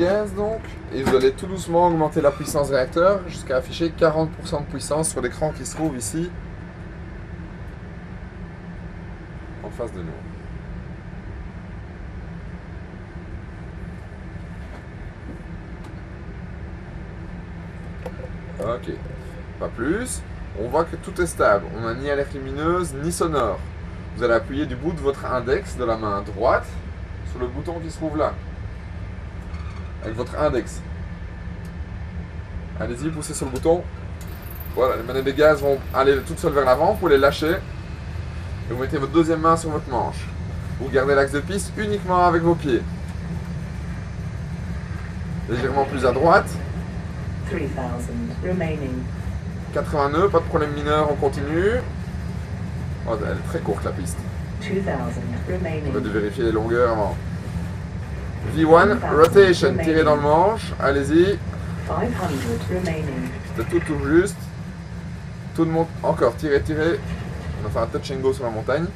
gaz donc, et vous allez tout doucement augmenter la puissance réacteur jusqu'à afficher 40% de puissance sur l'écran qui se trouve ici, en face de nous. Ok, pas plus. On voit que tout est stable. On n'a ni alerte lumineuse ni sonore. Vous allez appuyer du bout de votre index de la main droite sur le bouton qui se trouve là. Avec votre index. Allez-y, poussez sur le bouton. Voilà, les manettes de gaz vont aller toutes seules vers l'avant. Vous pouvez les lâcher. Et vous mettez votre deuxième main sur votre manche. Vous gardez l'axe de piste uniquement avec vos pieds. Légèrement plus à droite. 3000 remaining. 80 nœuds, pas de problème mineur, on continue. Oh, elle est très courte la piste. 2000 On va remaining. de vérifier les longueurs avant. V1, rotation, tirez dans le manche, allez-y. 500 remaining. C'était tout juste. Tout de monte, encore, tirez. On a fait un touch and go sur la montagne.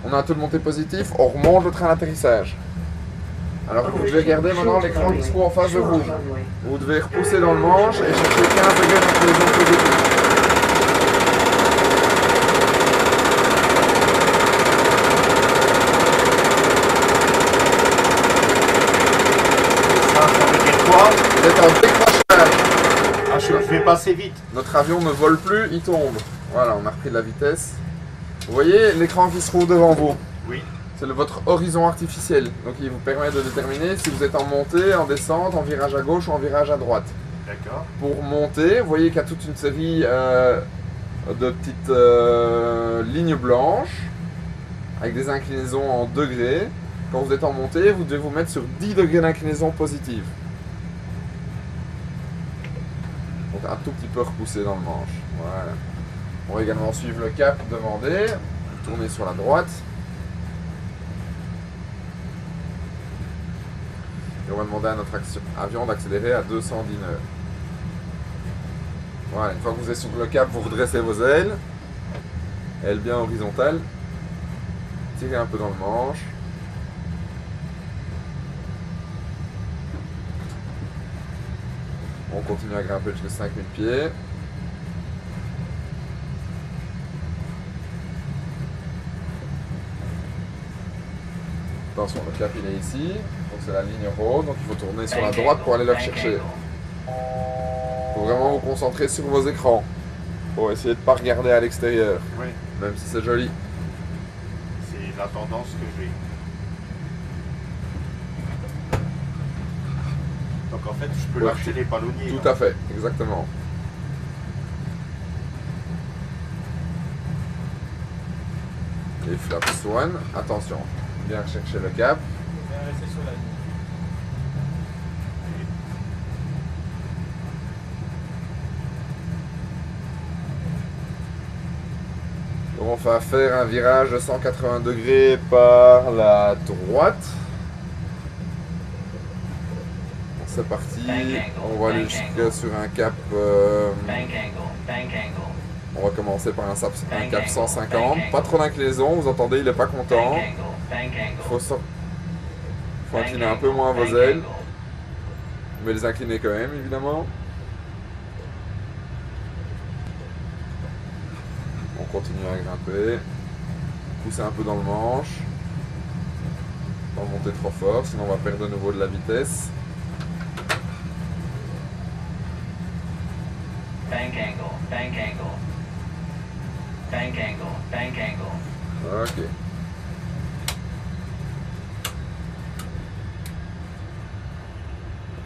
On a un taux de montée positif, on remonte le train d'atterrissage. Alors vous devez garder maintenant l'écran qui se trouve en face de vous. Vous devez repousser dans le manche et chercher 15 degrés d'inclinaison positive. Ça veut dire quoi? Vous êtes en décrochage. Ah, je vais passer vite. Notre avion ne vole plus, il tombe. Voilà, on a repris de la vitesse. Vous voyez l'écran qui se trouve devant vous? Oui. C'est votre horizon artificiel. Donc il vous permet de déterminer si vous êtes en montée, en descente, en virage à gauche ou en virage à droite. D'accord. Pour monter, vous voyez qu'il y a toute une série de petites lignes blanches avec des inclinaisons en degrés. Quand vous êtes en montée, vous devez vous mettre sur 10 degrés d'inclinaison positive. Donc un tout petit peu repoussé dans le manche. Voilà. On va également suivre le cap demandé. Tourner sur la droite. Et on va demander à notre avion d'accélérer à 210 nœuds. Voilà, une fois que vous êtes sur le cap, vous redressez vos ailes. Ailes bien horizontales. Tirez un peu dans le manche. On continue à grimper jusqu'à 5000 pieds. Attention, le cap il est ici, donc c'est la ligne rose, donc il faut tourner sur la droite pour aller le chercher. Il faut vraiment vous concentrer sur vos écrans, pour essayer de ne pas regarder à l'extérieur, Oui. même si c'est joli. C'est la tendance que j'ai. Donc en fait, je peux Ouais. lâcher les ballonniers. Tout à fait, exactement. Les flaps one, attention, bien chercher le cap. Bien rester sur la ligne. On va faire un virage de 180 degrés par la droite. C'est parti, on va aller jusqu'à sur un cap, on va commencer par un cap 150, pas trop d'inclinaison, vous entendez, il n'est pas content. Faut incliner un peu moins vos ailes, mais les incliner quand même évidemment. On continue à grimper, pousser un peu dans le manche, pas monter trop fort, sinon on va perdre de nouveau de la vitesse. Bank angle. Ok.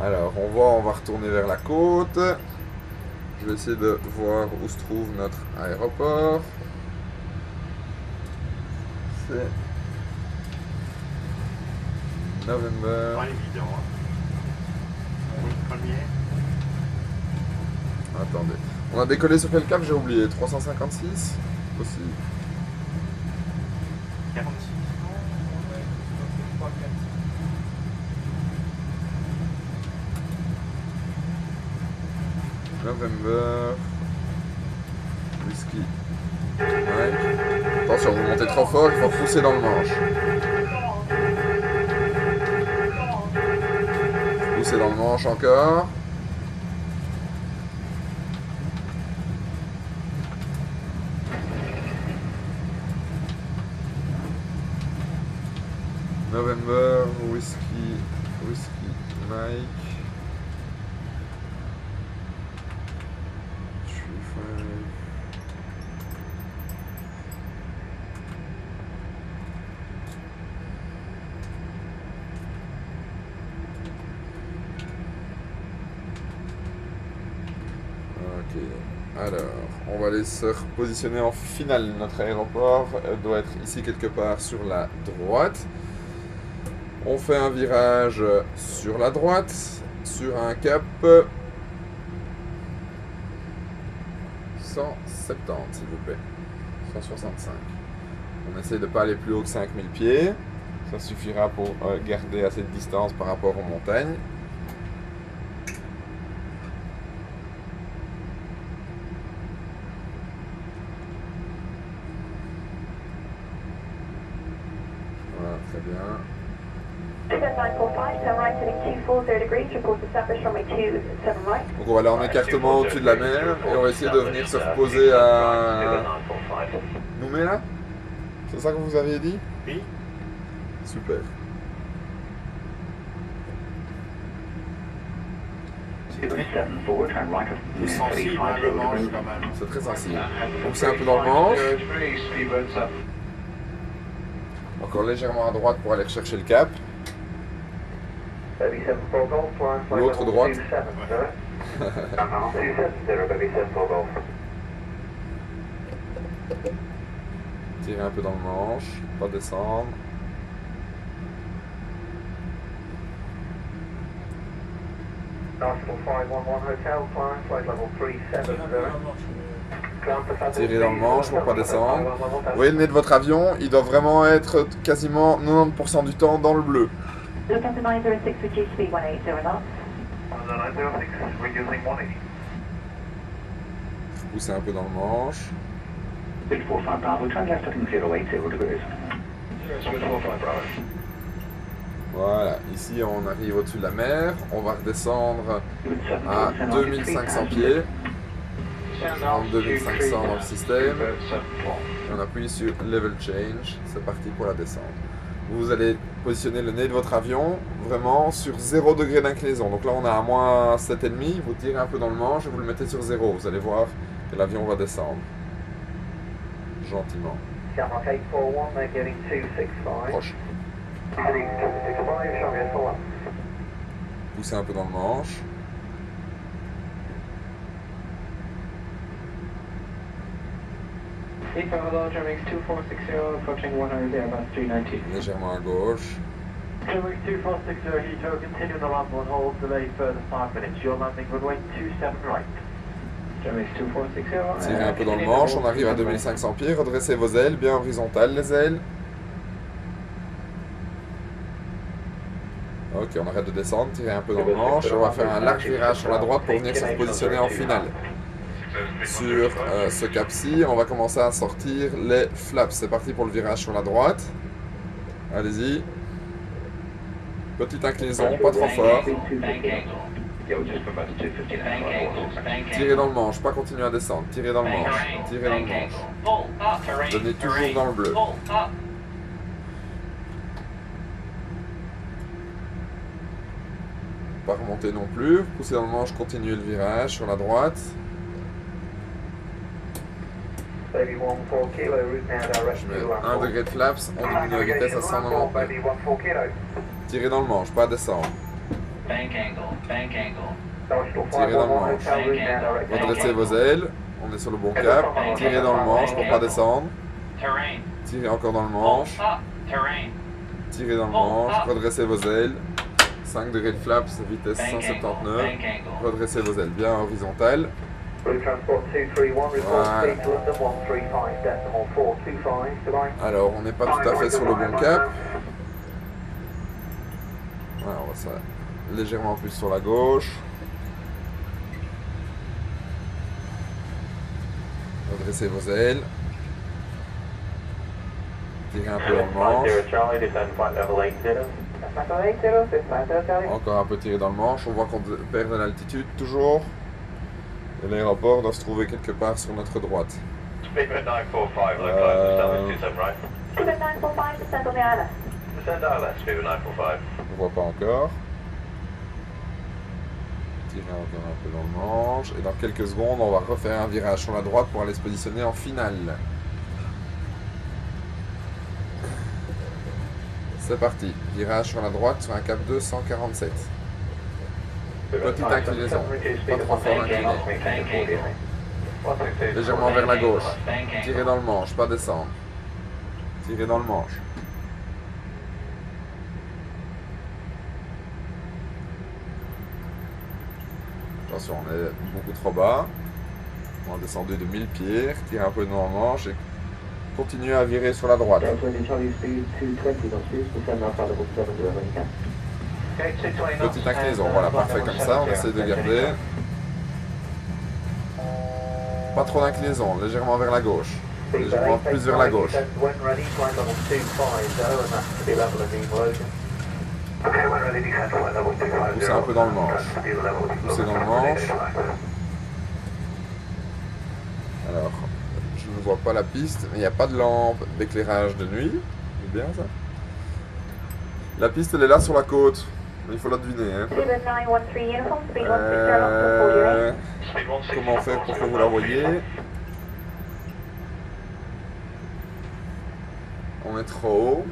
Alors, on va retourner vers la côte. Je vais essayer de voir où se trouve notre aéroport. C'est November. Pas évident. Hein. Oui, premier. Attendez. On a décollé sur quel cap? J'ai oublié. 356 aussi. 46. November. Whisky. Ouais. Attention, vous montez trop fort, il faut repousser dans le manche. Poussez dans le manche encore. November, Whiskey Mike. 35. Ok, alors on va aller se repositionner en finale. Notre aéroport doit être ici quelque part sur la droite. On fait un virage sur la droite, sur un cap 170 s'il vous plaît, 165. On essaie de ne pas aller plus haut que 5000 pieds, ça suffira pour garder assez de distance par rapport aux montagnes. Voilà, très bien. Donc on va aller en écartement au-dessus de la mer et on va essayer de venir se reposer à Nouméa. C'est ça que vous aviez dit? Oui. Super. C'est sensible, hein, le manche quand même. C'est très sensible. Donc c'est un peu dans le manche. Encore légèrement à droite pour aller rechercher le cap. L'autre droite. Tirer un peu dans le manche, pas descendre. Tirez dans le manche pour pas descendre. Vous voyez le nez de votre avion, il doit vraiment être quasiment 90% du temps dans le bleu. Poussez un peu dans le manche. Voilà, ici on arrive au-dessus de la mer, on va redescendre à 2500 pieds. On rentre 2500 dans le système. Et on appuie sur Level Change, c'est parti pour la descente. Vous allez positionner le nez de votre avion vraiment sur 0 degré d'inclinaison. Donc là on a à moins 7,5, vous tirez un peu dans le manche et vous le mettez sur 0. Vous allez voir que l'avion va descendre. Gentiment. Proche. Poussez un peu dans le manche. Légèrement à gauche. Germany 2460 Heathrow, continue the runway and hold, delay further 5 minutes. Your landing runway 27 right. Germany 2460. Tirez un peu dans le manche, on arrive à 2500 pieds, redressez vos ailes, bien horizontales les ailes. Ok, on arrête de descendre, tirez un peu dans le manche, on va faire un large virage sur la droite pour venir se positionner en finale. Sur ce cap-ci, on va commencer à sortir les flaps. C'est parti pour le virage sur la droite. Allez-y. Petite inclinaison, pas trop fort. Tirez dans le manche, pas continuer à descendre. Tirez dans le manche, tirez dans le manche. Donnez toujours dans le bleu. Pas remonter non plus. Poussez dans le manche, continuez le virage sur la droite. Je mets 1 degré de flaps, on diminue la vitesse à 190. Tirez dans le manche, pas à descendre. Tirez dans le manche. Redressez vos ailes, on est sur le bon cap. Tirez dans le manche pour pas descendre. Tirez encore dans le manche. Tirez dans le manche, redressez vos ailes. 5 degrés de flaps, vitesse 179. Redressez vos ailes bien horizontales. Voilà. Alors, on n'est pas tout à fait sur le bon cap. Voilà, on va ça légèrement plus sur la gauche. Redressez vos ailes. Tirez un peu dans le manche. Encore un peu tiré dans le manche, on voit qu'on perd de l'altitude toujours. Et l'aéroport doit se trouver quelque part sur notre droite. Speedbird 945, low climb to 727 right. Speedbird 945, descend on the ILS. Descend ILS, Speedbird 945. On voit pas encore. Tirer encore un peu dans le manche. Et dans quelques secondes, on va refaire un virage sur la droite pour aller se positionner en finale. C'est parti. Virage sur la droite sur un cap 247. Petite inclinaison. Pas trop fort incliné. Légèrement vers la gauche. Tirer dans le manche, pas descendre. Tirer dans le manche. Attention, on est beaucoup trop bas. On a descendu de 1000 pieds. Tire un peu dans le manche et continue à virer sur la droite. Petite inclinaison, voilà, parfait comme ça. On essaie de garder. Pas trop d'inclinaison, légèrement vers la gauche. Légèrement plus vers la gauche. Poussez un peu dans le manche. Poussez dans le manche. Alors, je ne vois pas la piste, mais il n'y a pas de lampe d'éclairage de nuit. C'est bien ça. La piste, elle est là sur la côte. Il faut la deviner. Hein. Comment faire pour que vous la voyez? On est trop haut.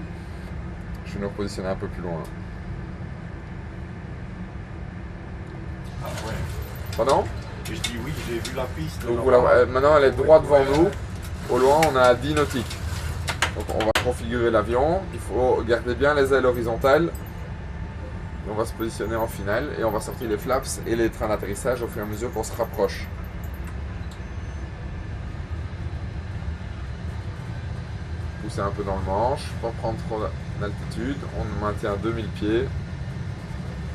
Je vais nous repositionner un peu plus loin. Ah ouais. Pardon? Je dis oui, j'ai vu la piste. Donc voilà, maintenant elle est droit devant nous. Au loin, on a 10 nautiques. Donc on va configurer l'avion. Il faut garder bien les ailes horizontales. Et on va se positionner en finale et on va sortir les flaps et les trains d'atterrissage au fur et à mesure qu'on se rapproche. Pousser un peu dans le manche, pas prendre trop d'altitude. On maintient 2000 pieds.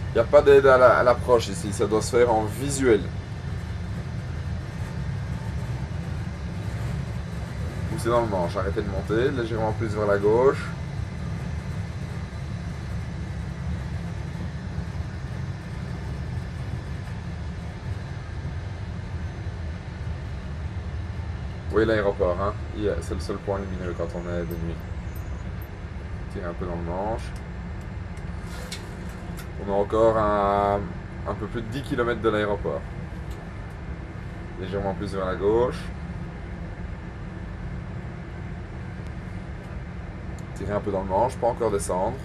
Il n'y a pas d'aide à l'approche ici, ça doit se faire en visuel. Poussez dans le manche, arrêtez de monter, légèrement plus vers la gauche. Oui, l'aéroport, hein. C'est le seul point lumineux quand on est de nuit. Tirez un peu dans le manche. On a encore un peu plus de 10 km de l'aéroport. Légèrement plus vers la gauche. Tirez un peu dans le manche, pas encore descendre.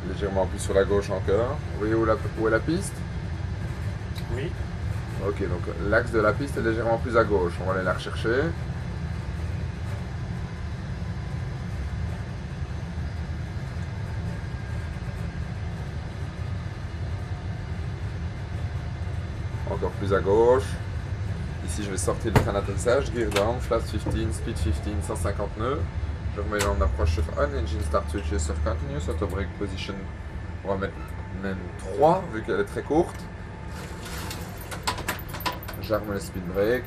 Légèrement plus sur la gauche encore. Vous voyez où est la piste? Oui. Ok, donc l'axe de la piste est légèrement plus à gauche. On va aller la rechercher. Encore plus à gauche. Ici, je vais sortir le train d'atterrissage. Gear down, flaps 15, speed 15, 150 nœuds. Je remets en approche sur on, engine start switches sur continuous, auto brake position. On va mettre même 3 vu qu'elle est très courte. J'arme le speed brake.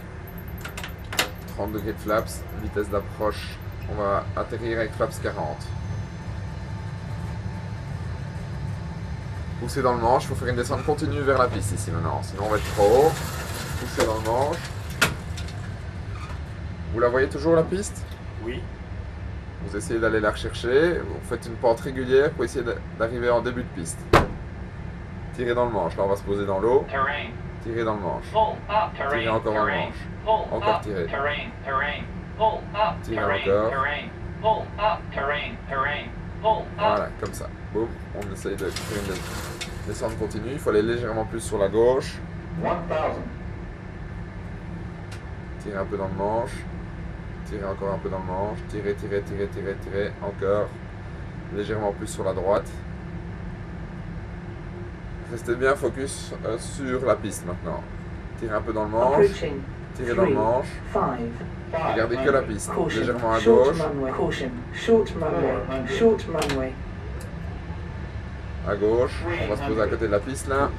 30 degrés de flaps, vitesse d'approche. On va atterrir avec flaps 40. Poussez dans le manche, il faut faire une descente continue vers la piste ici maintenant, sinon on va être trop haut. Poussez dans le manche. Vous la voyez toujours la piste? Oui. Vous essayez d'aller la rechercher, vous faites une pente régulière pour essayer d'arriver en début de piste. Tirez dans le manche, là on va se poser dans l'eau. Tirez dans le manche. Tirez encore dans le manche. Encore tirez. Tirez encore. Voilà, comme ça. Boum, on essaye de faire une descente continue. Il faut aller légèrement plus sur la gauche. 1000. Tirez un peu dans le manche. Tirez encore un peu dans le manche. Tirez, tirez, tirez, tirez, tirez. Encore. Légèrement plus sur la droite. Restez bien focus sur la piste maintenant. Tirez un peu dans le manche. Tirez dans le manche. Regardez que la piste. Légèrement à gauche. À gauche. On va se poser à côté de la piste là.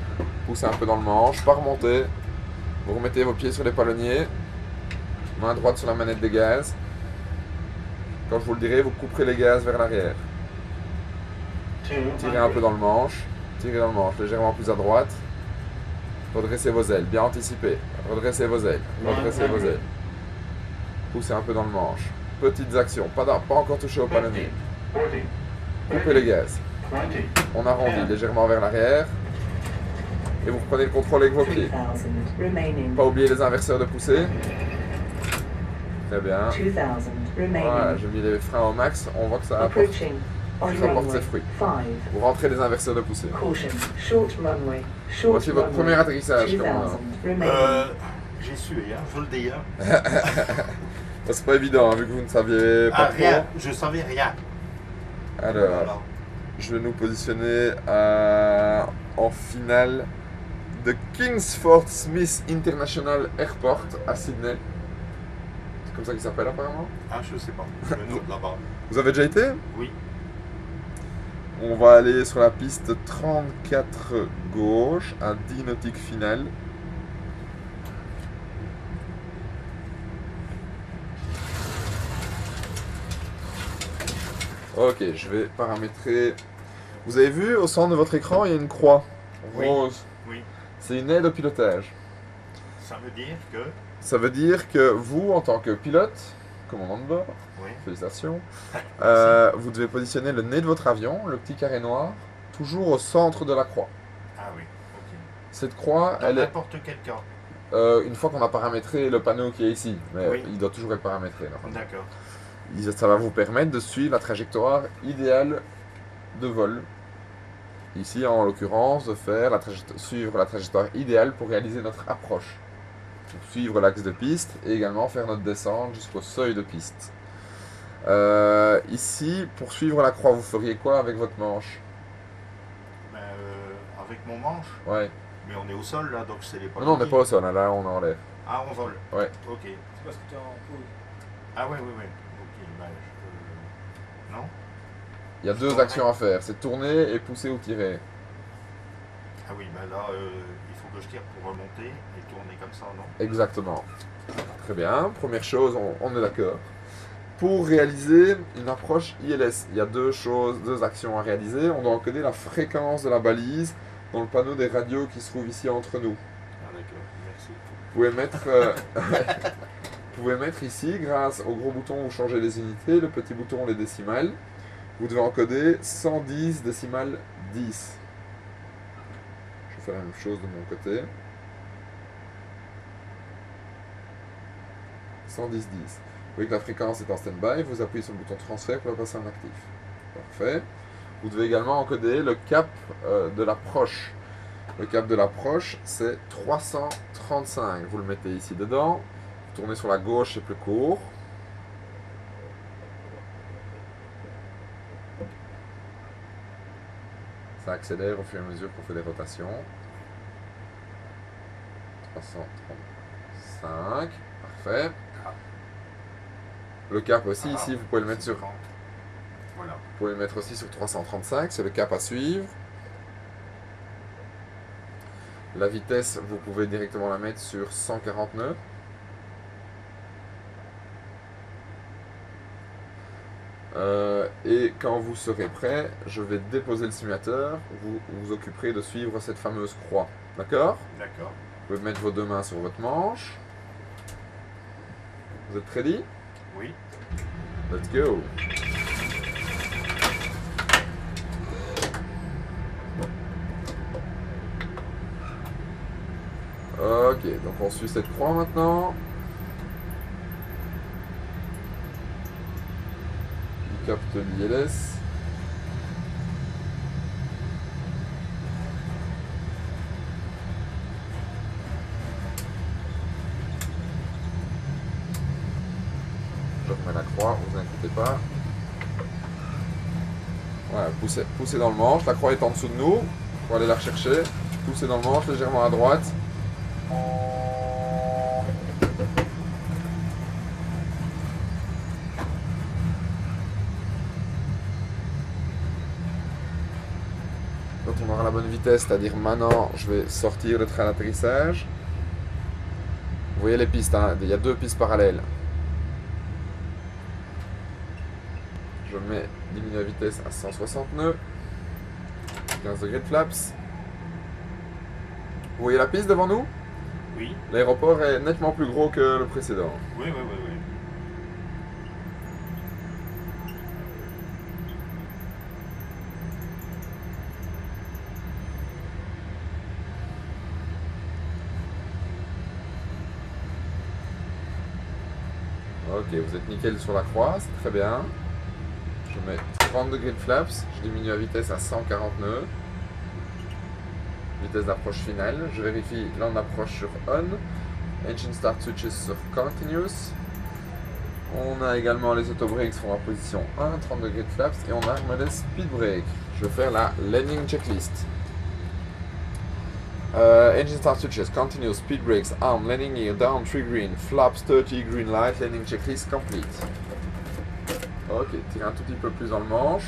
poussez un peu dans le manche, pas remonter. Vous remettez vos pieds sur les palonniers, main droite sur la manette des gaz. Quand je vous le dirai, vous couperez les gaz vers l'arrière. Tirez un peu dans le manche, légèrement plus à droite. Redressez vos ailes, bien anticipé. Redressez vos ailes, redressez vos ailes. Poussez un peu dans le manche. Petites actions, pas encore touché au palonnier. Coupez les gaz. On arrondit légèrement vers l'arrière. Et vous reprenez le contrôle avec vos pieds. Pas oublier les inverseurs de poussée. Très bien. Voilà, j'ai mis les freins au max. On voit que ça apporte ses fruits. Vous rentrez les inverseurs de poussée. Voici votre premier atterrissage. J'ai su, hein, je le dis. Hein. C'est pas évident, hein, vu que vous ne saviez pas trop. Rien, je savais rien. Alors, je vais nous positionner en finale de Kingsford Smith International Airport à Sydney. C'est comme ça qu'il s'appelle apparemment. Ah, je sais pas. Je me note là-bas. Vous avez déjà été? Oui. On va aller sur la piste 34 gauche, à 10 nautiques finale. Ok, je vais paramétrer. Vous avez vu au centre de votre écran, il y a une croix rose. Oui. C'est une aide au pilotage. Ça veut dire que... Ça veut dire que vous, en tant que pilote, commandant de bord, Oui. félicitations, vous devez positionner le nez de votre avion, le petit carré noir, toujours au centre de la croix. Ah oui, ok. Cette croix, Dans elle est... n'importe quel cas. Une fois qu'on a paramétré le panneau qui est ici, mais Oui. il doit toujours être paramétré. Normalement. D'accord. Ça va vous permettre de suivre la trajectoire idéale de vol. Ici, en l'occurrence, de faire suivre la trajectoire idéale pour réaliser notre approche. Donc, suivre l'axe de piste et également faire notre descente jusqu'au seuil de piste. Ici, pour suivre la croix, vous feriez quoi avec votre manche? Ben, avec mon manche, Ouais. mais on est au sol là, donc c'est les Non, on n'est pas au sol, hein, là on est en l'air. Ah, on vole. Ouais. Ok. C'est parce que tu es en pause. Ah ouais, ouais, ouais. Ok, ben, non. Il y a deux actions à faire, c'est tourner et pousser ou tirer. Ah oui, ben là, il faut que je tire pour remonter et tourner comme ça, non? Exactement. Très bien. Première chose, on est d'accord. Pour réaliser une approche ILS, il y a deux actions à réaliser. On doit encoder la fréquence de la balise dans le panneau des radios qui se trouve ici entre nous. Ah d'accord, merci. Vous pouvez mettre ici, grâce au gros bouton où changer les unités, le petit bouton les décimales. Vous devez encoder 110 décimales 10. Je vais faire la même chose de mon côté. 110-10. Vous voyez que la fréquence est en stand-by, vous appuyez sur le bouton transfert pour la passer en actif. Parfait. Vous devez également encoder le cap de l'approche. Le cap de l'approche, c'est 335. Vous le mettez ici dedans. Vous tournez sur la gauche, c'est plus court. Ça accélère au fur et à mesure qu'on fait des rotations. 335. Parfait. Le cap aussi, ici, vous pouvez le mettre sur... Voilà. Vous pouvez le mettre aussi sur 335, c'est le cap à suivre. La vitesse, vous pouvez directement la mettre sur 140 nœuds. Et quand vous serez prêt, je vais déposer le simulateur. Vous vous occuperez de suivre cette fameuse croix. D'accord? D'accord. Vous pouvez mettre vos deux mains sur votre manche. Vous êtes ready? Oui. Let's go! Ok, donc on suit cette croix maintenant. Il capte l'ILS. Je remets la croix, vous inquiétez pas. Voilà, poussez dans le manche, la croix est en dessous de nous. Pour aller la rechercher. Poussez dans le manche, légèrement à droite. Donc on aura la bonne vitesse, c'est-à-dire maintenant, je vais sortir le train d'atterrissage. Vous voyez les pistes, hein, il y a 2 pistes parallèles. Je diminue la vitesse à 160 nœuds. 15 degrés de flaps. Vous voyez la piste devant nous? Oui, L'aéroport est nettement plus gros que le précédent. oui, oui, oui, oui. Ok, vous êtes nickel sur la croix, c'est très bien. Je mets 30 degrés de flaps, je diminue la vitesse à 140 nœuds. Vitesse d'approche finale, je vérifie, là on approche sur On. Engine start switches sur continuous. On a également les autobrakes sont en position 1, 30 degrés de flaps et on a le speed brake. Je vais faire la landing checklist. Engine start switches, continuous, speed brakes, arm, landing gear, down, 3 green, flaps 30, green light, landing checklist complete. Ok, tire un tout petit peu plus dans le manche.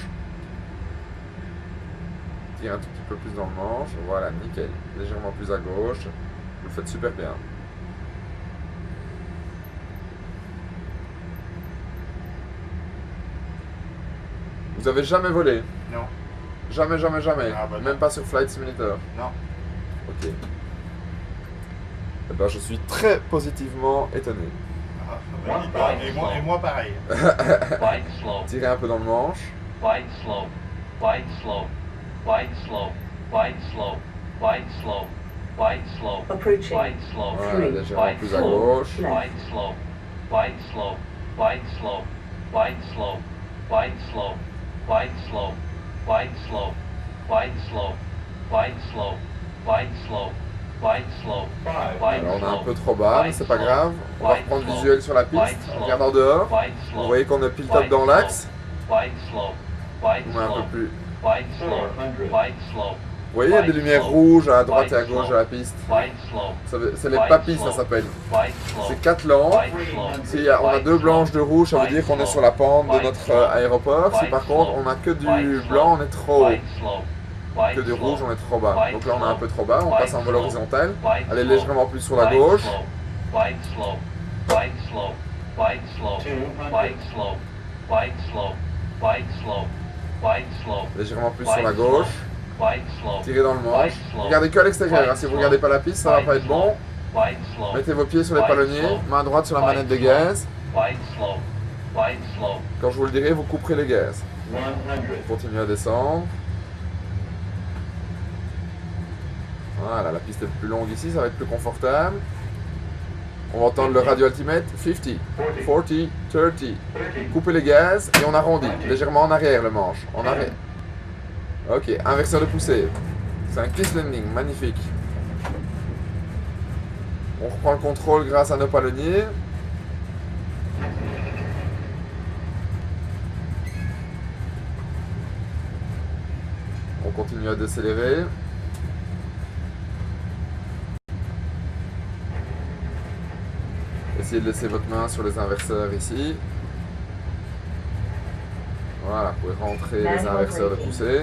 Tire un tout petit peu plus dans le manche. Voilà, nickel. Légèrement plus à gauche. Vous le faites super bien. Vous avez jamais volé? Non, Jamais, jamais, jamais. Ah bah non. Même pas sur Flight Simulator. non. Ok. Eh ben, je suis très positivement étonné. Ah, et moi pareil. Wide slope, Tirez un peu dans le manche. wide slope, wide slope, wide slope, wide slope, wide slope, wide slope, Approaching. wide slope, Voilà, légèrement wide plus à slope, gauche. wide slope, wide slope, wide slope, wide slope, wide slope, wide slope, wide slope, wide slope, wide slope, wide slope, wide slope, wide Alors on est un slope, peu trop bas, mais c'est pas grave. On va reprendre visuel sur la piste. On regarde en dehors. wide Vous slope, voyez qu'on est pile top dans l'axe. wide slope, wide On est un peu slope, plus. wide slope, wide slope, Vous voyez, il y a des lumières rouges à droite et à gauche de la piste. wide slope, C'est les papilles, ça s'appelle. wide slope, C'est 4 lampes. wide slope, Si on a 2 blanches de rouge, ça veut dire qu'on est sur la pente de notre aéroport. Si par contre on a que du blanc, on est trop haut. wide slope, wide Que du slope, rouge, on est trop bas. Donc là on est un peu trop bas. On passe en vol horizontal. wide Allez slope, légèrement plus sur la wide gauche. slope, wide slope, wide slope, wide slope, wide slope, wide slope, wide slope, wide slope, Légèrement plus sur la gauche. wide slope, Tirez dans le manche. Regardez que à l'extérieur. hein. Si vous regardez pas la piste, ça va pas être bon. wide slope, Mettez vos pieds sur les palonniers. Main droite sur la manette de gaz. wide slope, wide slope, Quand je vous le dirai, vous couperez les gaz. 100. Continuez à descendre. Voilà, la piste est plus longue ici, ça va être plus confortable. On va entendre le radio altimètre. 50, 40, 30. Coupez les gaz et on arrondit. Légèrement en arrière le manche. En arrière. Ok, inverseur de poussée. C'est un kiss landing, magnifique. On reprend le contrôle grâce à nos palonniers. On continue à décélérer. Essayez de laisser votre main sur les inverseurs ici. Voilà, vous pouvez rentrer les inverseurs de poussée.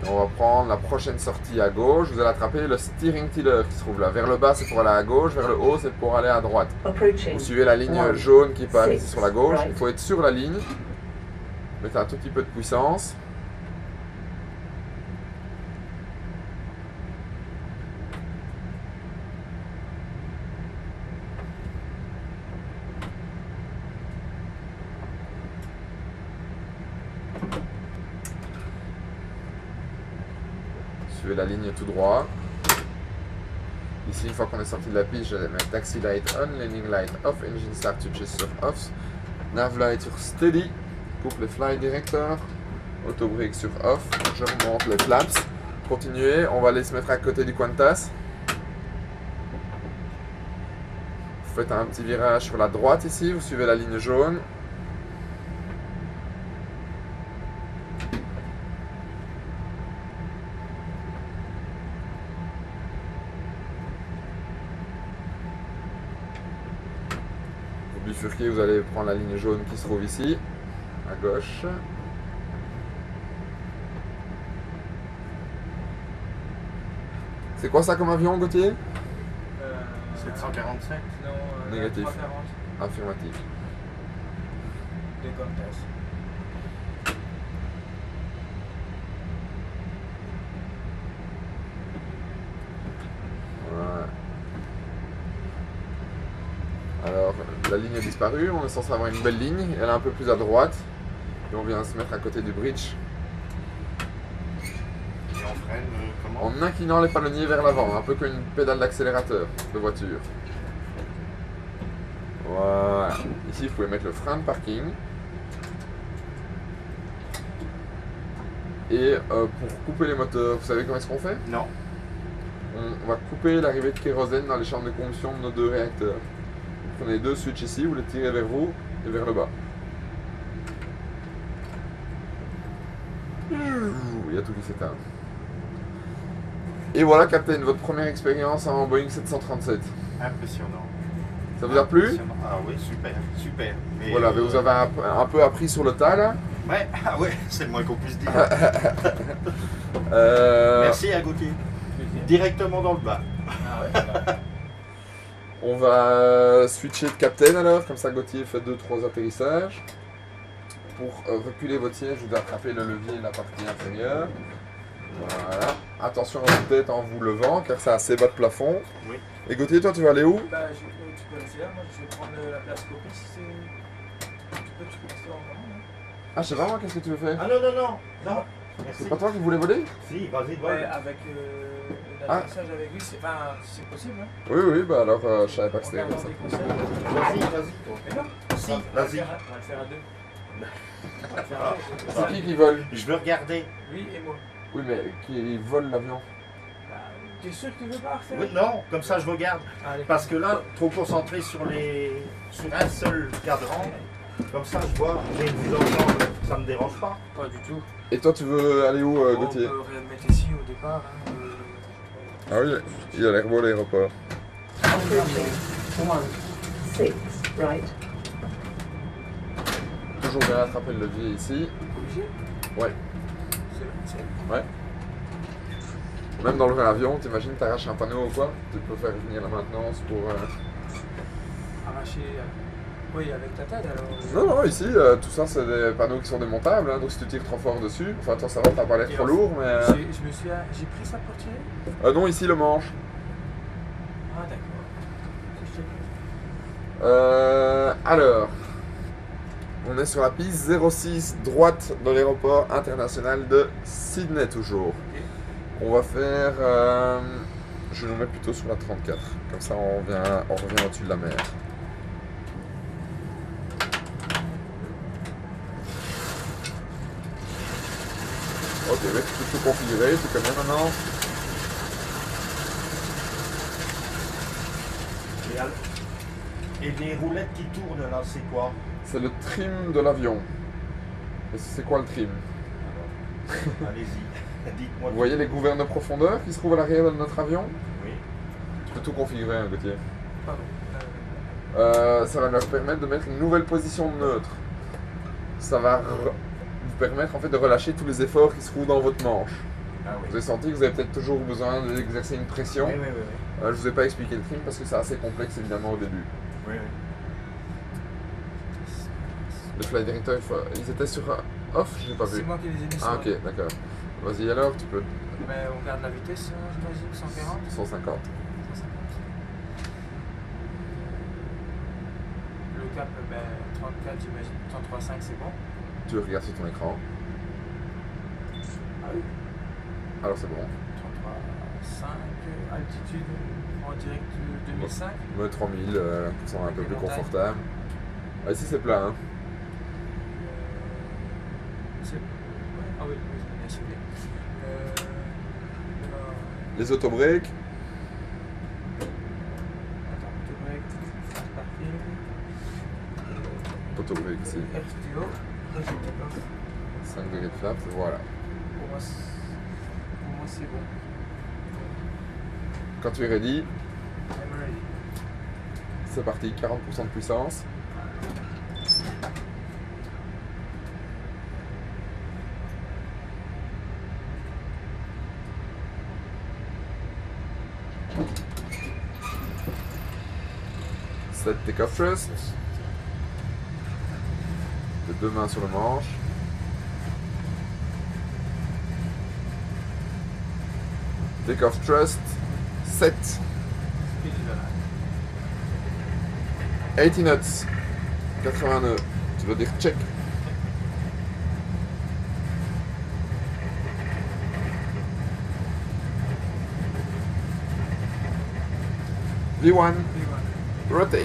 Et on va prendre la prochaine sortie à gauche. Vous allez attraper le steering tiller qui se trouve là. Vers le bas, c'est pour aller à gauche. Vers le haut, c'est pour aller à droite. Approaching. Vous suivez la ligne jaune qui part ici sur la gauche. Il faut être sur la ligne. Mettez un tout petit peu de puissance. Suivez la ligne tout droit. Ici, une fois qu'on est sorti de la piste, je vais mettre taxi light on, landing light off, engine start switches sur off, nav light sur steady, coupe les fly director, auto brake sur off, je remonte les flaps. Continuez, on va aller se mettre à côté du Qantas. Vous faites un petit virage sur la droite ici, vous suivez la ligne jaune. Bifurquez, vous allez prendre la ligne jaune qui se trouve ici, à gauche. C'est quoi ça comme avion, Gauthier? 747. Non, Négatif. 340 Affirmatif. de Cortez. Voilà. Alors, la ligne a disparu, on est censé avoir une belle ligne, elle est un peu plus à droite, et on vient se mettre à côté du bridge, Et on freine comment? en inclinant les palonniers vers l'avant, un peu comme une pédale d'accélérateur de voiture. Voilà. Ici, vous pouvez mettre le frein de parking. Et pour couper les moteurs, vous savez comment est-ce qu'on fait? Non. On va couper l'arrivée de kérosène dans les chambres de combustion de nos deux réacteurs. Vous prenez deux switches ici, vous les tirez vers vous et vers le bas. Il y a tout qui s'éteint. Et voilà, Captain, votre première expérience en Boeing 737. Impressionnant. Ça vous a plu? Impressionnant. Ah oui, super, super. Mais, Voilà, mais vous avez un peu appris sur le tas là. Ouais, ah ouais, c'est le moins qu'on puisse dire. Merci à Gauthier. Directement dans le bas. Ah ouais, voilà. On va switcher de Captain alors, comme ça Gauthier fait 2-3 atterrissages. Pour reculer votre siège, vous devez attraper le levier et la partie inférieure. Voilà. Attention à votre tête en vous levant, car c'est assez bas de plafond. Oui. Et Gauthier, toi tu vas aller où? Bah, tu peux rester là, moi je vais prendre la place copie si c'est. Tu peux rester en moment, non? Ah, je sais pas moi, qu'est-ce que tu veux faire? Ah non, non, non, non. Merci. C'est pas toi qui voulais voler? Si, vas-y, Ouais, vas-y. avec l'atterrissage avec lui, c'est possible, hein? Oui, oui, bah alors je savais pas que c'était comme ça. Regardons des conseils. Vas-y, vas-y. Mais non, Si, on va le vas-y. faire à- on va le faire à deux. On va le faire à deux. C'est qui vole? Je veux regarder. Lui et moi. Oui, mais qui vole l'avion? Bah, t'es sûr que tu veux pas refaire? Oui, non, comme ça je regarde. Allez. Parce que là, trop concentré sur un seul cadran. Comme ça, je vois, j'ai une vue d'ensemble, ça me dérange pas. Pas du tout. Et toi, tu veux aller où, On Gauthier? peut rien mettre ici au départ. Hein. Ah oui, il a l'air beau l'aéroport. Approaching 1, 6, right. Toujours bien attraper le levier ici. Obligé? Ouais. C'est Ouais. Même dans le vrai avion, t'imagines, t'arraches un panneau ou quoi? Tu peux faire venir la maintenance pour... arraché. Oui, avec ta tête alors. Non, non, ici, tout ça, c'est des panneaux qui sont démontables, hein, donc si tu tires trop fort dessus, enfin, toi, ça va, t'as pas l'air trop lourd, mais... J'ai pris ça pour tirer? non, ici, le manche. Ah, d'accord. Si je te- Alors, on est sur la piste 06, droite de l'aéroport international de Sydney, toujours. On va faire... je vais nous mettre plutôt sur la 34, comme ça, on revient au-dessus de la mer. Ok, mais tu peux tout configurer, tu connais maintenant. Et les roulettes qui tournent là, c'est quoi? C'est le trim de l'avion. Et c'est quoi le trim? Allez-y, dites-moi. Vous voyez les gouvernes de profondeur qui se trouvent à l'arrière de notre avion? Oui. Tu peux tout configurer, hein, Gauthier. Pardon. Ça va leur permettre de mettre une nouvelle position neutre. Ça va vous permettre en fait de relâcher tous les efforts qui se trouvent dans votre manche. Ah oui. Vous avez senti que vous avez peut-être toujours besoin d'exercer une pression. Oui, oui, oui. Je vous ai pas expliqué le trim parce que c'est assez complexe évidemment au début. Oui, oui. Le flight director, ils étaient sur off, j'ai pas C'est vu. moi qui les ai mis sur. Ah ok, d'accord. Vas-y alors, tu peux Mais on garde la vitesse, j'imagine, 140. 150. 150. Le cap, ben, 34, j'imagine. 33,5, c'est bon. Tu regardes sur ton écran. Ah oui. Alors c'est bon. 33,5, altitude en direct 2005. Me 3000, qui sont un peu Ok, plus montagne. confortables. Ah, ici c'est plat, hein. C'est. Ah oui, oui, bien sûr. Les autobreaks, Attends, autobreak, parking, autobreak ici. RTO, régime off. 5 degrés de flap, voilà. Pour moi, c'est bon. Quand tu es ready, I'm ready. c'est parti, 40% de puissance. Set take-off thrust. De 2 mains sur le manche. Take-off thrust. 7. Speed level. 80 knots. 80 nœuds. Tu dois dire check. V1. Rotate.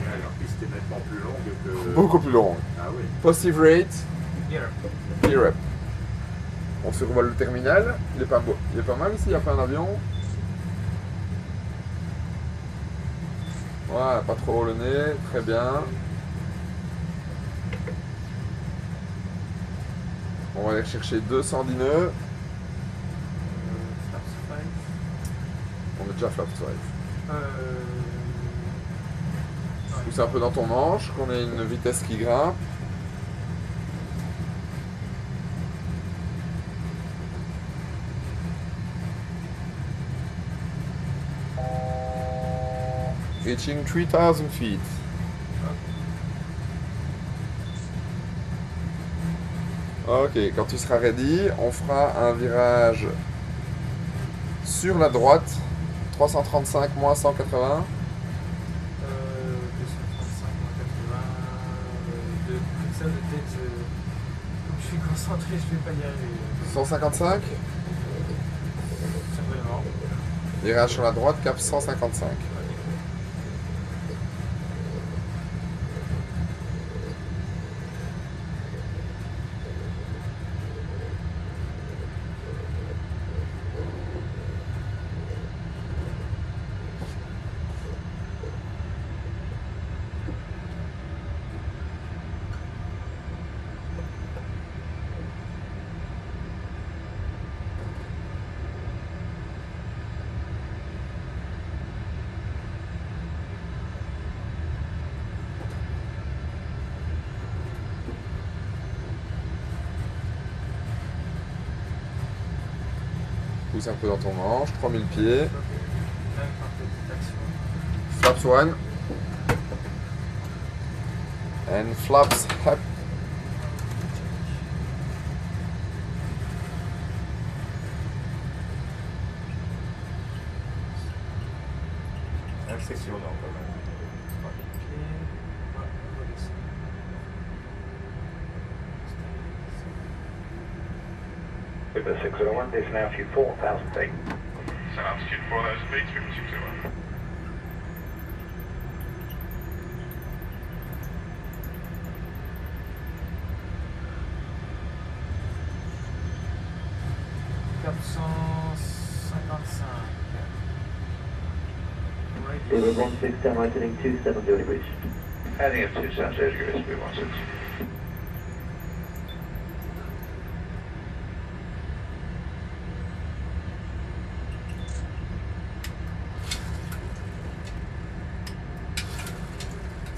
Alors, piste est nettement plus longue que. Beaucoup plus long. Ah oui. Positive rate. Gear. Gear up. On survole le terminal. Il est pas beau. Il est pas mal ici, il n'y a pas un avion. Voilà, pas trop haut le nez. Très bien. On va aller chercher 210 nœuds. Flaps 5. On est déjà flaps 5. Ouais. Pousse un peu dans ton manche, qu'on ait une vitesse qui grimpe. Reaching 3000 feet. Ok, quand tu seras ready, on fera un virage sur la droite, 335 moins 180. 235, 180. Ça de tête, comme je suis concentré, je vais pas y arriver. 155, Certainement. virage sur la droite, cap 155. Pousse un peu dans ton manche, 3000 pieds. Même par petite action. Flaps 1. And flaps up. Impressionnant quand même. With the 601, this now to 4,000 feet. So altitude 4,000 feet, 601. Zero 16, down right heading 270 degrees. Heading at 270 degrees, V16.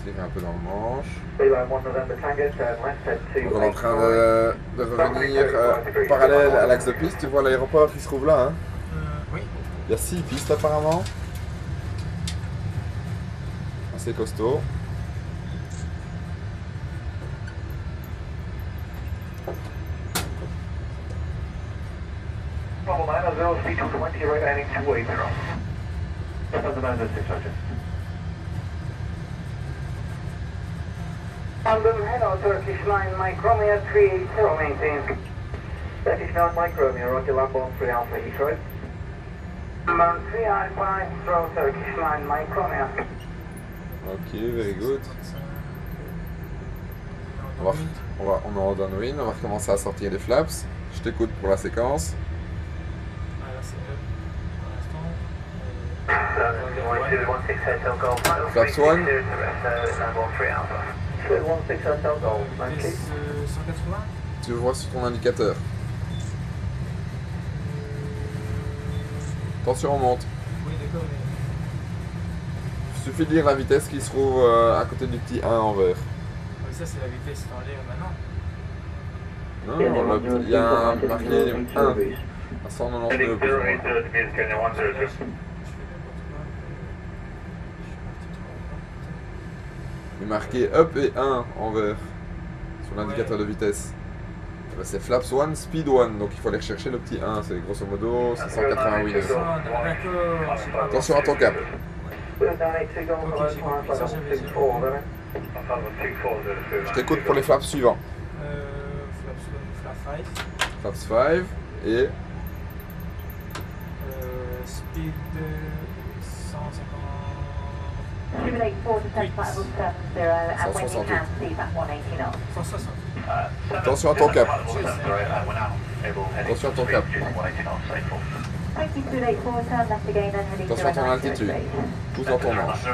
Tirer un peu dans le manche. Beeline 1 November Tango, turn left, head On est en 2. train de revenir parallèle à l'axe de piste. Tu vois l'aéroport qui se trouve là, hein? Oui. Il y a 6 pistes apparemment. Assez costaud. Problem 9, 0 speed 220, right heading 280. Just on the nose 600. Hello, Turkish Line, Mike Romeo 380 maintains. Turkish 9 Mike Romeo, Roger Lambo 3 Alpha Heathrow. Number 3 Alpha, throw Turkish Line, Mike Romeo. Ok, very good. On est en downwind, on va recommencer à sortir les flaps. Je t'écoute pour la séquence. Ah, là, c'est up pour l'instant. Flaps 1. 216 Hotel Gold, thank you. 180. Tu vois sur ton indicateur. Attention, on monte. Oui, d'accord, mais. Il suffit de lire la vitesse qui se trouve à côté du petit 1 en vert. Oui, ça, c'est la vitesse en l'air maintenant. Non, il y a un marqué 1 à 190 nœuds plus ou moins. Heading 080 degrees, Kenya 100. est marqué up et 1 en vert sur l'indicateur de vitesse. Et ben, c'est flaps 1, speed 1, donc il faut aller rechercher le petit 1, c'est grosso modo 688 nœuds. Ah, d'accord, j'ai pas Attention à ton cap. Je t'écoute pour les flaps suivants. Flap 5. Flaps 5 et Speed 150. Simulate 4 descent flight level 70 and when you can see that 180 knots. 160. attention à ton cap. Attention à ton cap. Thank you, Simulate 4, turn left again and heading Attention à ton 090 altitude. straight. Pousse dans ton manche.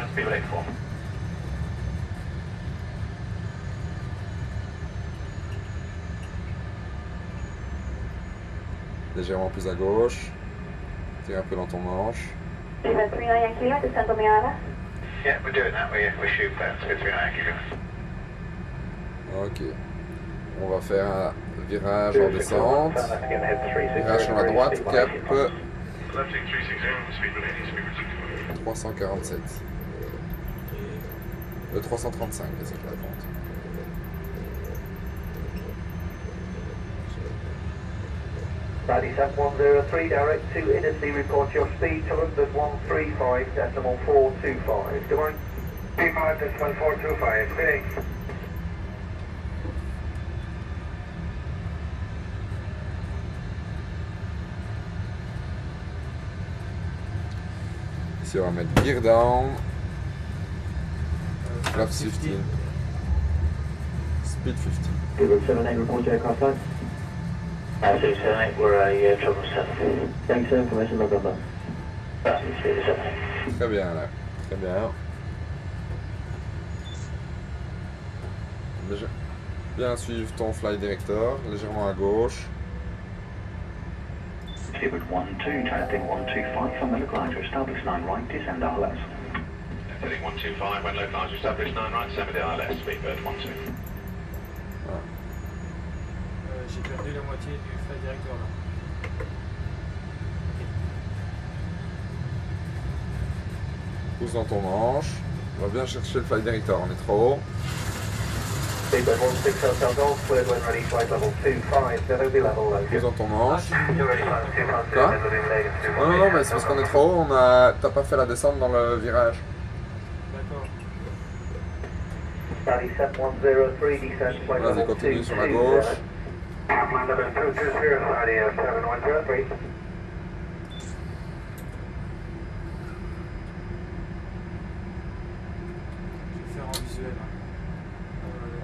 Légèrement plus à gauche. Tire un peu dans ton manche. Defense 39 Yankee, I descend on the ILS. Yeah, we're doing that. We shoot that. It's good to be Ok. On va faire un virage en descente. Virage sur la droite, cap Left 360, speed related, speed reduced. 347. 335, c'est que la compte. Daddy 7103, direct to Innersley, report your speed to London 135.425. Good morning. 35.425, good day. Ici, on va mettre gear down. Flaps 15. Speed 15. Good 78, report your aircraft line. 678, we're a trouble 7. Thanks for information, November. Speed 7. Très bien là. Très bien. Bien suivre ton fly director, légèrement à gauche. Skipper 1-2, tracking 125 from the localizer, establish 9 right, descend RLS. Heading 125, when localizer established 9 right, 7 ILS, Speedbird 12. J'ai perdu la moitié du flight director là. Pousse dans ton manche. On va bien chercher le fly director, on est trop haut. Speedbird 16 Hotel Golf, cleared when ready, flight level 25, then be level low. Pousse dans ton manche. Quoi? Non, non, mais c'est parce qu'on est trop haut, t'as pas fait la descente dans le virage. D'accord. Daddy 7103, descent flight Vas-y, level continue sur la 220. gauche. London 220, Daddy 7103. Je vais faire en visuel.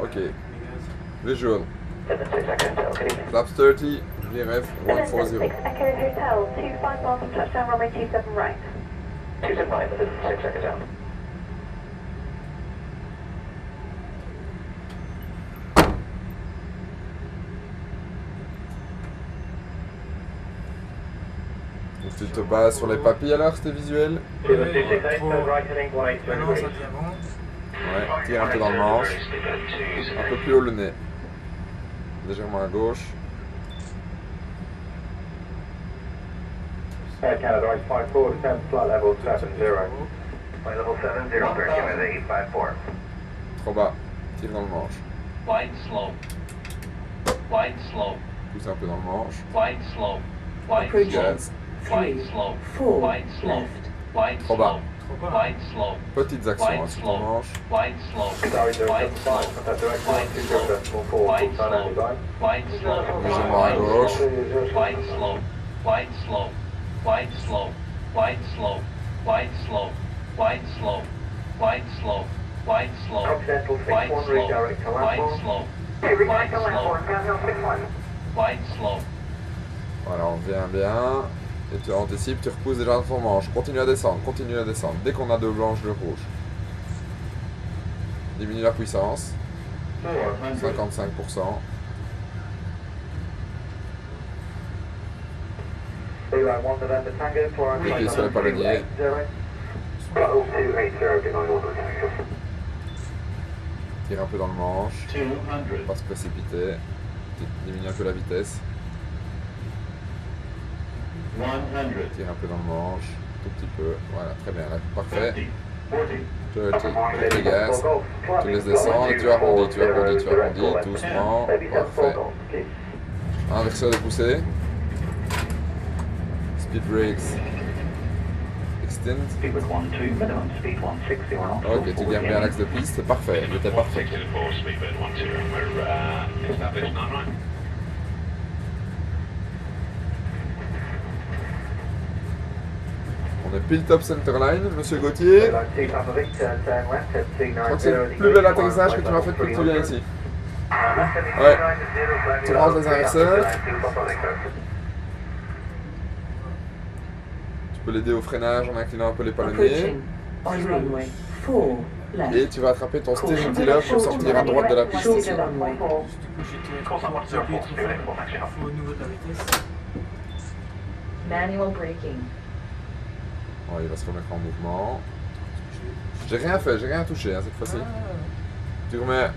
Ok. Les gaz. Visual. 76 Hotel, good evening. Flaps 30, VRF 140. 6 Echo Hotel, 25 miles from touchdown, runway 27 right. 27 right, 6 seconds out. Donc tu te bases sur les papilles alors, c'était visuel. Speedbird 268, turn right heading 180 Maintenant ça degrees. devient bon. Ouais, tire un peu dans le manche. Un peu plus haut le nez. Légèrement à gauche. Air Canada, right 54, descent flight level 70. Flight level 70, Turkey with 854. Trop bas. Tire dans le manche. Wide slope. Wide slope. Pousse un peu dans le manche. Wide slope. Wide slope. Gaz. Wide slope. Four Wide slope. Wide Trop bas. slope. Trop bas. Wide slope. Petites actions hein, Wide sur ton slope. manche. Wide slope. Sorry, Wide 075, slope. contact direct Wide 120 slope. decimal 4, Wide full turn slope. design. Wide slope. Légèrement à gauche. Wide slope. Wide slope. Wide slope. Wide slope. Wide slope. Wide slope. Wide slope. Wide slope. Occidental Wide 61, slope. redirect to Wide landform. slope. Hey, reach Wide to landform, slope. Downhill 61. Wide slope. Voilà, on vient bien. Et tu anticipes, tu repousses déjà dans ton manche. Continue à descendre, continue à descendre. Dès qu'on a deux blanches, deux rouges. Diminue la puissance. 55%. Beeline 1 November Tango, flying Les pieds sur les palonniers. 280, good night, over Tango. Tire un peu dans le manche. 200. Pas se précipiter. Diminue un peu la vitesse. 100. Tire un peu dans le manche. Tout petit peu. Voilà, très bien. Là, parfait. 50. 30, les gaz, tu laisses descendre, tu arrondis, doucement, parfait. Inverseur de poussée. Speed brakes. Extend. Ok, tu gardes bien l'axe de piste, c'est parfait, il était parfait. On est pile top centerline, monsieur Gauthier. Je crois que c'est le plus bel atterrissage que tu m'as fait depuis que tu viens ici. Ouais. Tu ranges les inverseurs. Tu peux l'aider au freinage en inclinant un peu les palonniers. Et tu vas attraper ton steering tiller pour sortir à droite de la piste ici. Du coup, j'ai appuyé trop fort au niveau de la vitesse. Manual braking. Ouais, il va se remettre en mouvement. J'ai rien fait, j'ai rien touché hein, cette fois-ci. Tu remets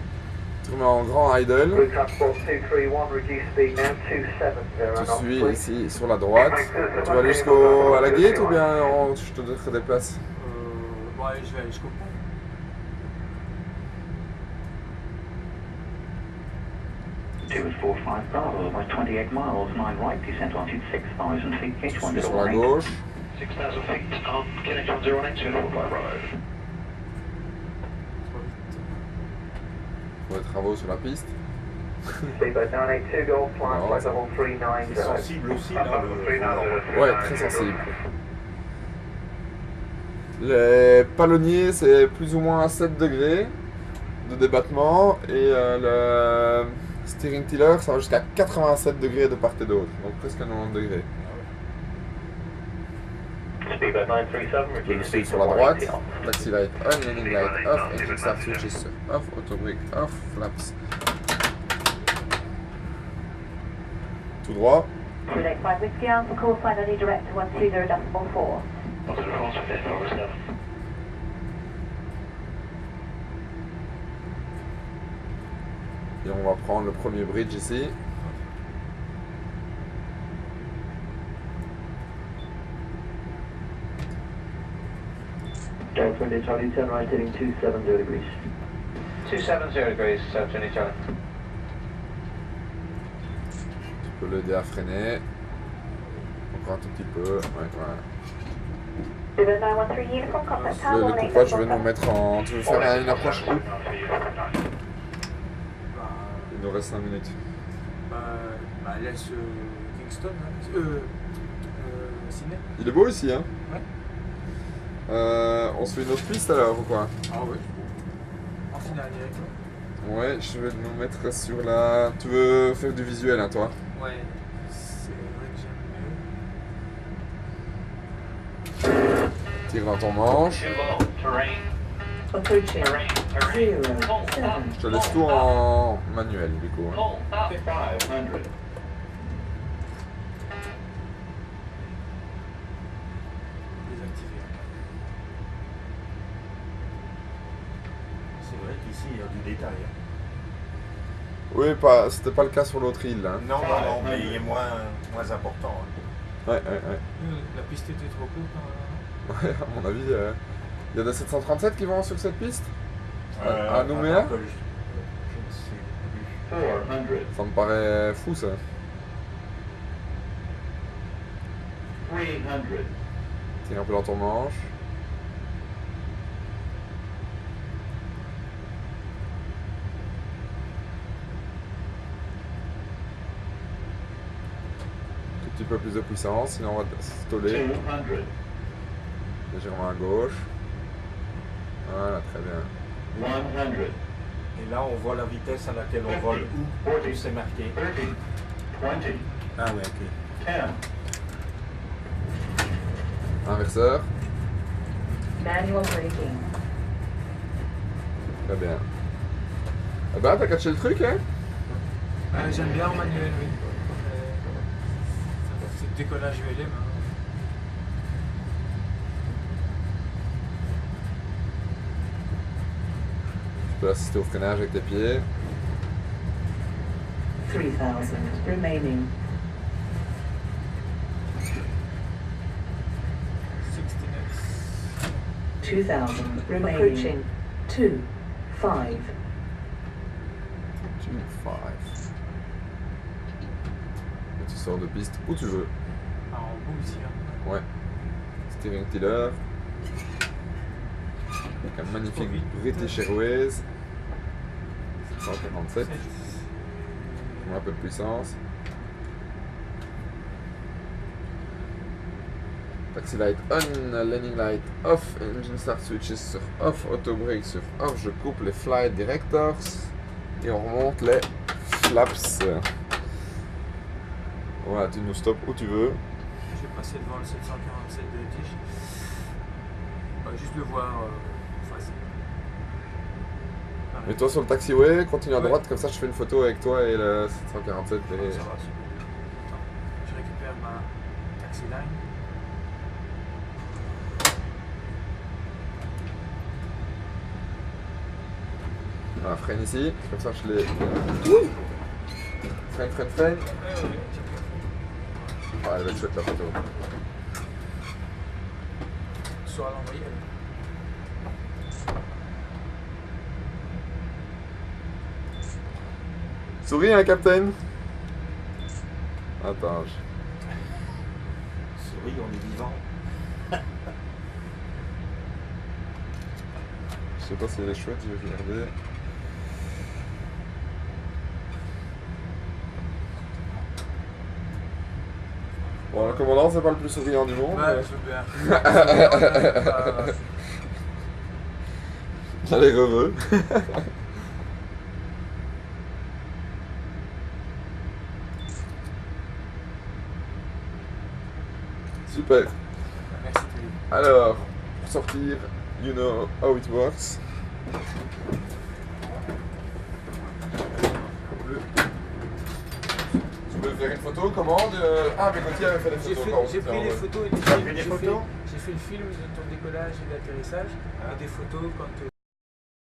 en grand idle. Tu suis ici sur la droite. Tu vas aller jusqu'à la gate ou bien je te redéplace? Ouais, je vais aller jusqu'au pont. Je suis sur la gauche. 6,000 feet on Kinect 1092 Bravo. Pour les travaux sur la piste. Speedbird 982 Golf, climb flight level C'est 390. sensible aussi là, le Ouais, très sensible. Les palonniers, c'est plus ou moins 7 degrés de débattement et le steering tiller, ça va jusqu'à 87 degrés de part et d'autre, donc presque 90 degrés. Speedbird 937, Tu peux reduce le speed sur to la droite, 180. taxi light on, landing light off, engine start switches off, auto brake off, flaps. Tout droit. Relay 5 Whiskey Alpha, call sign only direct to 120.4. Onto the France for 10 forward stuff. Et on va prendre le premier bridge ici. Delta 20 Charlie 10 right heading 270 degrees. 270 degrees, South 20 Charlie. Tu peux l'aider à freiner. Encore un tout petit peu. Ouais, voilà. 0913 uniform, contact tower Le 18. coupage, je vais nous mettre en... Tu veux faire une approche où? Il nous reste 5 minutes. Laisse Kingston, hein. Sydney. Il est beau ici, hein? Ouais. On se fait une autre piste alors ou quoi? Ah ouais. En finale direct. Ouais, je vais nous mettre sur la... Tu veux faire du visuel, hein, toi? Ouais. C'est vrai que j'aime mieux. Tire dans ton manche. Too low, terrain, Approaching. terrain. 07. Je te laisse tout en manuel, du coup. Pull up. 500. Désactiver. C'est vrai qu'ici il y a du détail. Hein. Oui, c'était pas le cas sur l'autre île, hein. Non, mais il est moins important. Hein. Ouais. La piste était trop courte. Hein. Ouais, à mon avis, il y a des 737 qui vont sur cette piste? À Nouméa? attends que je ne sais plus. 400. Ça me paraît fou, ça. 300. Tire un peu dans ton manche. Tout petit peu plus de puissance, sinon on va stoller. 200. Légèrement à gauche. Voilà, très bien. 100. Et là, on voit la vitesse à laquelle on vole. Où c'est marqué. 30. 20. Ah ouais, ok. 10. Inverseur. Manual braking. Très bien. Eh ben, t'as catché le truc, hein? J'aime bien en manuel, oui. C'est le décollage ULM. Hein. Tu peux assister au freinage avec tes pieds. 3000 remaining. 60 knots. 2000 remaining. Approaching 2-5. 2-5. Et tu sors de piste où tu veux. Ah, en bout ici. Hein. Ouais. Steering tiller. Avec un magnifique British Airways. 147. Un peu de puissance. Taxi light on, landing light off, engine start switches sur off, auto brake sur off, je coupe les flight directors et on remonte les flaps. Voilà, tu nous stops où tu veux. Je vais passer devant le 747 de British. Juste le voir face. Mets-toi sur le taxiway, continue à droite, comme ça je fais une photo avec toi et le 747. Et... Ça va, super. Attends, je récupère ma taxi line. Voilà, freine ici, comme ça je les... Freine. Ah, elle va être chouette la photo. Sur l'envoyer. Souris, hein, Captain. Attends. Souris, on est vivant. Je sais pas si elle est chouette, je vais regarder. Bon, le commandant, c'est pas le plus souriant du monde. Ouais, mais... je veux bien. Allez, reveux. Super. Merci. Alors, pour sortir, you know how it works. Tu veux faire une photo, commande. Ah, mais Gauthier avait fait des photos. J'ai pris les photos et T'as pris des photos? j'ai fait le film de ton décollage et de l'atterrissage et des photos quand tu